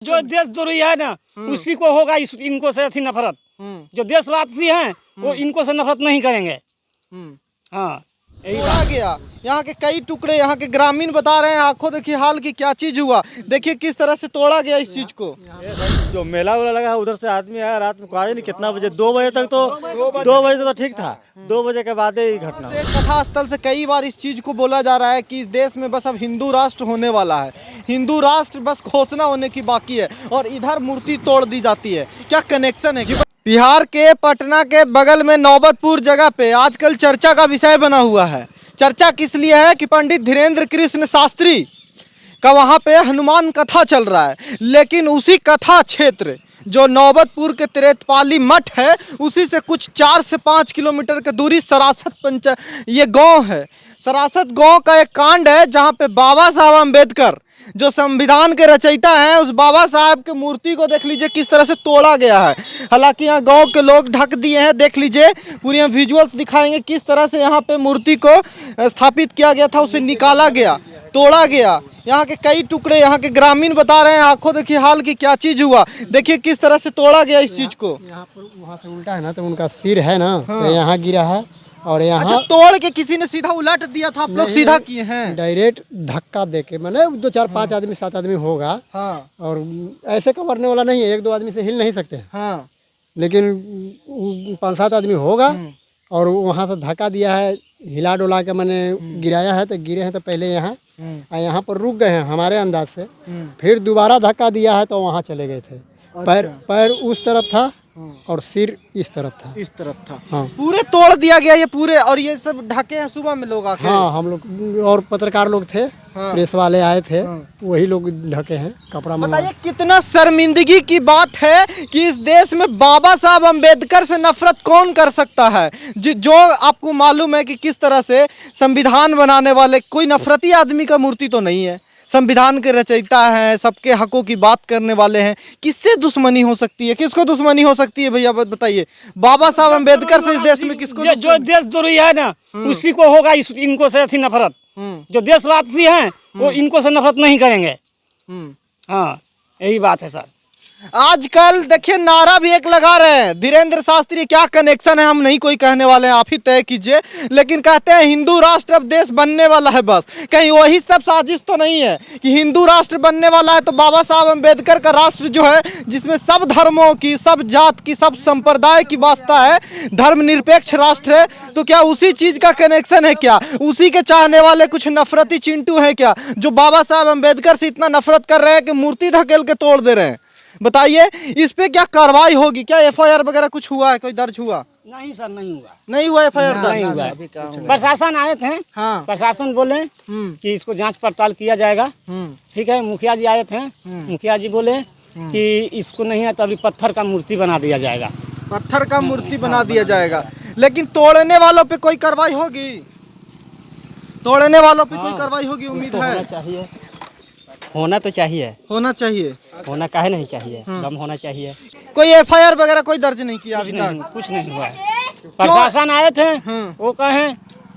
जो देशद्रोही है ना उसी को होगा इनको से ऐसी नफरत। जो देशवासी हैं वो इनको से नफरत नहीं करेंगे। हाँ तोड़ा गया। यहाँ के कई टुकड़े, यहाँ के ग्रामीण बता रहे हैं आंखों देखिए हाल की क्या चीज हुआ। देखिए किस तरह से तोड़ा गया इस चीज को। जो मेला वेला लगा है उधर से आदमी आया रात में कहा नहीं कितना बजे, 2 बजे तक तो 2 बजे तो ठीक था, 2 बजे के बाद ही घटना। कथा स्थल से कई बार इस चीज को बोला जा रहा है कि इस देश में बस अब हिंदू राष्ट्र होने वाला है, हिंदू राष्ट्र बस घोषणा होने की बाकी है और इधर मूर्ति तोड़ दी जाती है। क्या कनेक्शन है? बिहार के पटना के बगल में नौबतपुर जगह पे आजकल चर्चा का विषय बना हुआ है। चर्चा किस लिए है कि पंडित धीरेन्द्र कृष्ण शास्त्री का वहाँ पे हनुमान कथा चल रहा है, लेकिन उसी कथा क्षेत्र जो नौबतपुर के त्रेतपाली मठ है उसी से कुछ 4 से 5 किलोमीटर की दूरी सरासत ये गांव है। सरासत गांव का एक कांड है जहाँ पे बाबा साहब अम्बेडकर जो संविधान के रचयिता हैं उस बाबा साहब की मूर्ति को देख लीजिए किस तरह से तोड़ा गया है। हालांकि यहाँ गांव के लोग ढक दिए हैं, देख लीजिए पूरी हम विजुअल्स दिखाएंगे किस तरह से यहाँ पे मूर्ति को स्थापित किया गया था, उसे निकाला गया, तोड़ा गया। यहाँ के कई टुकड़े, यहाँ के ग्रामीण बता रहे हैं आंखों देखिए हाल की क्या चीज हुआ। देखिए किस तरह से तोड़ा गया इस चीज को। यहाँ पर वहाँ से उल्टा है ना, तो उनका सिर है ना तो यहाँ गिरा है और यहाँ अच्छा, तोड़ के किसी ने सीधा उलट दिया था, आप लोग सीधा किए हैं? डायरेक्ट धक्का देके, मैंने 2 4 5 आदमी 7 आदमी होगा। हाँ। और ऐसे कवरने वाला नहीं है, 1 2 आदमी से हिल नहीं सकते। हाँ। लेकिन 5 7 आदमी होगा और वहाँ से धक्का दिया है, हिला डोला के मैंने गिराया है। तो गिरे हैं तो पहले यहाँ पर रुक गए हैं हमारे अंदाज से, फिर दोबारा धक्का दिया है तो वहाँ चले गए थे। पैर उस तरफ था और सिर इस तरफ था। इस तरफ था। हाँ, पूरे तोड़ दिया गया ये पूरे। और ये सब ढके हैं सुबह में लोग आके? हाँ, हम लोग और पत्रकार लोग थे। हाँ। प्रेस वाले आए थे। हाँ। वही लोग ढके हैं कपड़ा में। बताइए कितना शर्मिंदगी की बात है कि इस देश में बाबा साहब अम्बेडकर से नफरत कौन कर सकता है। जो आपको मालूम है कि किस तरह से संविधान बनाने वाले कोई नफरती आदमी का मूर्ति तो नहीं है, संविधान के रचयिता हैं, सबके हकों की बात करने वाले हैं। किससे दुश्मनी हो सकती है? किसको दुश्मनी हो सकती है भैया बताइए? बाबा साहब अम्बेडकर से इस देश में किसको? जो देशद्रोही है ना उसी को होगा इनको से ऐसी नफरत। जो देशवासी हैं वो इनको से नफरत नहीं करेंगे। हाँ यही बात है सर। आजकल देखिए नारा भी एक लगा रहे हैं धीरेन्द्र शास्त्री। क्या कनेक्शन है हम नहीं कोई कहने वाले हैं, आप ही तय कीजिए। लेकिन कहते हैं हिंदू राष्ट्र अब देश बनने वाला है। बस कहीं वही सब साजिश तो नहीं है कि हिंदू राष्ट्र बनने वाला है तो बाबा साहब अम्बेडकर का राष्ट्र जो है जिसमें सब धर्मों की, सब जात की, सब संप्रदाय की वास्ता है, धर्मनिरपेक्ष राष्ट्र है, तो क्या उसी चीज का कनेक्शन है? क्या उसी के चाहने वाले कुछ नफरती चिंटू है क्या जो बाबा साहब अम्बेडकर से इतना नफरत कर रहे हैं कि मूर्ति ढकेल के तोड़ दे रहे हैं? बताइए इस पे क्या कार्रवाई होगी? क्या FIR वगैरह कुछ हुआ है, कोई दर्ज हुआ? नहीं सर, नहीं हुआ। नहीं हुआ FIR दर्ज? नहीं हुआ। प्रशासन आए थे। हाँ। प्रशासन बोले कि इसको जांच पड़ताल किया जाएगा। ठीक है, मुखिया जी आए थे। मुखिया जी बोले कि इसको नहीं है तो अभी पत्थर का मूर्ति बना दिया जाएगा। पत्थर का मूर्ति बना दिया जाएगा। लेकिन तोड़ने वालों पे कोई कार्रवाई होगी? तोड़ने वालों पे कोई कार्रवाई होगी उम्मीद है? चाहिए, होना तो चाहिए। होना चाहिए। होना काहे नहीं चाहिए, दम होना चाहिए। कोई FIR वगैरह कोई दर्ज नहीं किया अभी तक? कुछ नहीं हुआ है। प्रशासन आए थे, वो कहे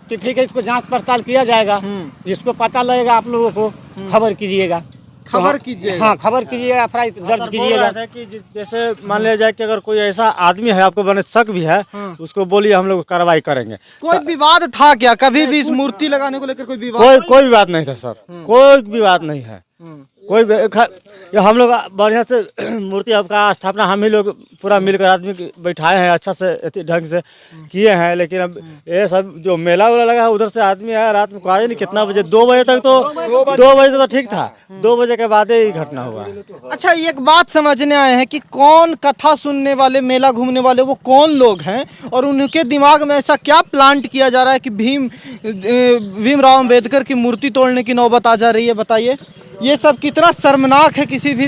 कि ठीक है इसको जांच पड़ताल किया जाएगा, जिसको पता लगेगा आप लोगों को खबर कीजिएगा। खबर कीजिए। हाँ खबर कीजिएगा, FIR दर्ज कीजिएगा। कि जैसे मान लिया जाए कि अगर कोई ऐसा आदमी है आपको बने शक भी है, उसको बोलिए, हम लोग कार्रवाई करेंगे। कोई विवाद था क्या कभी भी इस मूर्ति लगाने को लेकर? कोई विवाद? कोई विवाद नहीं था सर, कोई विवाद नहीं है। कोई हम लोग बढ़िया से मूर्ति आपका स्थापना हम ही लोग पूरा मिलकर आदमी बैठाए हैं, अच्छा से ढंग से किए हैं। लेकिन अब ये सब जो मेला वेला लगा है उधर से आदमी आया रात में कहा नहीं कितना बजे, 2 बजे तक तो 2 बजे तो ठीक था, 2 बजे के बाद ही घटना हुआ। अच्छा, एक बात समझने आए हैं कि कौन कथा सुनने वाले, मेला घूमने वाले वो कौन लोग हैं और उनके दिमाग में ऐसा क्या प्लांट किया जा रहा है कि भीमराव अम्बेडकर की मूर्ति तोड़ने की नौबत आ जा रही है? बताइए ये सब कितना शर्मनाक है किसी भी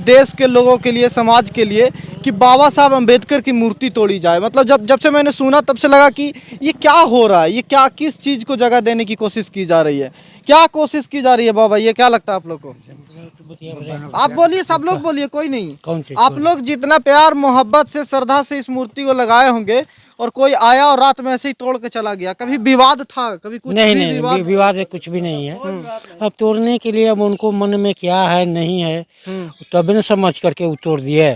देश के लोगों के लिए, समाज के लिए, कि बाबा साहब अम्बेडकर की मूर्ति तोड़ी जाए। मतलब जब से मैंने सुना तब से लगा कि ये क्या हो रहा है, ये क्या, किस चीज़ को जगह देने की कोशिश की जा रही है, क्या कोशिश की जा रही है बाबा? ये क्या लगता है आप लोग को? आप बोलिए, सब लोग बोलिए, कोई नहीं। आप लोग जितना प्यार मोहब्बत से, श्रद्धा से इस मूर्ति को लगाए होंगे और कोई आया और रात में ऐसे ही तोड़ के चला गया, कभी विवाद था, कभी कुछ नहीं भी नहीं विवाद? विवाद कुछ भी नहीं है। अब तोड़ने के लिए अब उनको मन में क्या है नहीं है तब न समझ करके वो तोड़ दिए।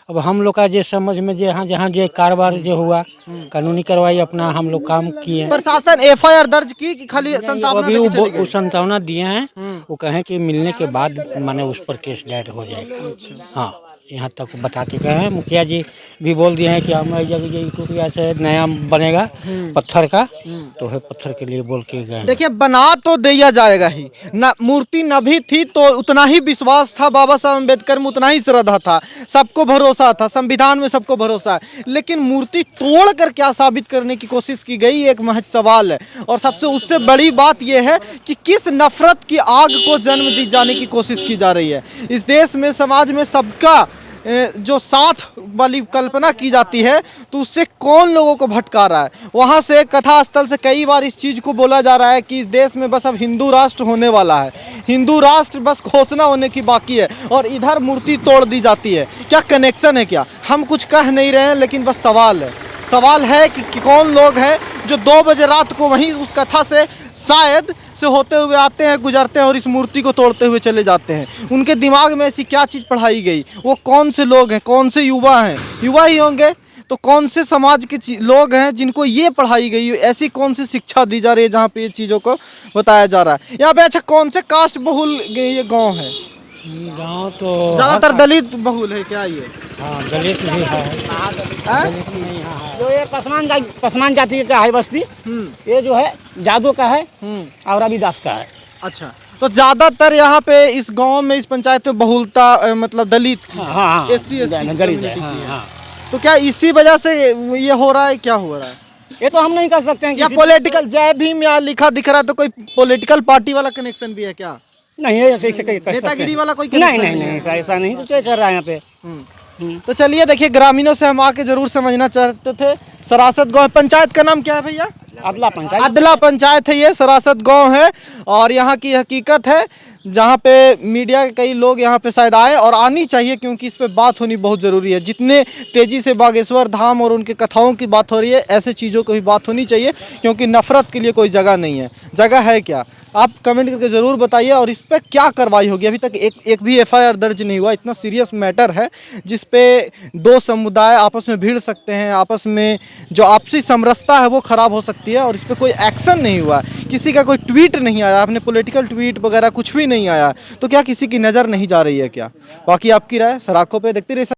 अब हम लोग का जे समझ में जहाँ जहाँ जे कारोबार जो हुआ कानूनी कार्रवाई अपना हम लोग काम किए। प्रशासन एफआईआर दर्ज की कि खाली संतावना अभी देके चले गए? वो संतावना दिए हैं, वो कहें कि मिलने के बाद माने उस पर केस दायर हो जाएगा। हाँ यहाँ तक बता के गए हैं। मुखिया जी भी बोल दिए हैं कि हम जब ये टूटिया से नया बनेगा पत्थर का तो है पत्थर के लिए बोल के गए हैं। देखिए बना तो दिया जाएगा ही ना, मूर्ति न भी थी तो उतना ही विश्वास था बाबा साहब अम्बेडकर में, उतना ही श्रद्धा था, सबको भरोसा था, संविधान में सबको भरोसा है। लेकिन मूर्ति तोड़ कर क्या साबित करने की कोशिश की गई एक महज सवाल है। और सबसे उससे बड़ी बात यह है कि किस नफरत की आग को जन्म दी जाने की कोशिश की जा रही है। इस देश में समाज में सबका जो साथ वाली कल्पना की जाती है तो उससे कौन लोगों को भटका रहा है। वहाँ से कथा स्थल से कई बार इस चीज़ को बोला जा रहा है कि इस देश में बस अब हिंदू राष्ट्र होने वाला है, हिंदू राष्ट्र बस घोषणा होने की बाकी है, और इधर मूर्ति तोड़ दी जाती है। क्या कनेक्शन है क्या, हम कुछ कह नहीं रहे हैं, लेकिन बस सवाल है कि कौन लोग हैं जो 2 बजे रात को वहीं उस कथा से शायद से होते हुए आते हैं, गुजरते हैं और इस मूर्ति को तोड़ते हुए चले जाते हैं। उनके दिमाग में ऐसी क्या चीज़ पढ़ाई गई, वो कौन से लोग हैं, कौन से युवा हैं, युवा ही होंगे तो कौन से समाज के लोग हैं जिनको ये पढ़ाई गई, ऐसी कौन सी शिक्षा दी जा रही है जहाँ पे ये चीज़ों को बताया जा रहा है। यहाँ पे अच्छा कौन से कास्ट बहुल ये गाँव है? गाँव तो ज़्यादातर दलित बहुल है क्या ये? हाँ दलित भी है। जो ये पसमान जाति का है बस्ती, ये जो है जादू का है और रविदास का है। अच्छा, तो ज्यादातर यहाँ पे इस गांव में इस पंचायत में बहुलता मतलब दलित हाँ SC ST गरीब है। हाँ। तो क्या इसी वजह से ये हो रहा है, क्या हो रहा है? ये तो हम नहीं कर सकते हैं या पॉलिटिकल जय भीम यहाँ लिखा दिख रहा है तो कोई पॉलिटिकल पार्टी वाला कनेक्शन भी है क्या? नहीं ऐसे कर सकते नेतागिरी वाला कोई नहीं connection नहीं नहीं ऐसा नहीं तो चल रहा है यहाँ पे। तो चलिए देखिए, ग्रामीणों से हम आके जरूर समझना चाहते थे। सरासत गाँव पंचायत का नाम क्या है भैया? अदला पंचायत। अदला पंचायत है ये, सरासत गांव है। और यहाँ की हकीकत है जहाँ पे मीडिया के कई लोग यहाँ पे शायद आए और आनी चाहिए, क्योंकि इस पे बात होनी बहुत ज़रूरी है। जितने तेज़ी से बागेश्वर धाम और उनके कथाओं की बात हो रही है, ऐसे चीज़ों को भी बात होनी चाहिए, क्योंकि नफरत के लिए कोई जगह नहीं है। जगह है क्या, आप कमेंट करके ज़रूर बताइए। और इस पर क्या कार्रवाई होगी, अभी तक एक भी FIR दर्ज नहीं हुआ। इतना सीरियस मैटर है जिस पे 2 समुदाय आपस में भिड़ सकते हैं, आपस में जो आपसी समरसता है वो ख़राब हो सकती है, और इस पर कोई एक्शन नहीं हुआ, किसी का कोई ट्वीट नहीं आया, आपने पॉलिटिकल ट्वीट वगैरह कुछ भी नहीं आया। तो क्या किसी की नज़र नहीं जा रही है क्या? बाकी आपकी राय सराखों पे देखते रहिए।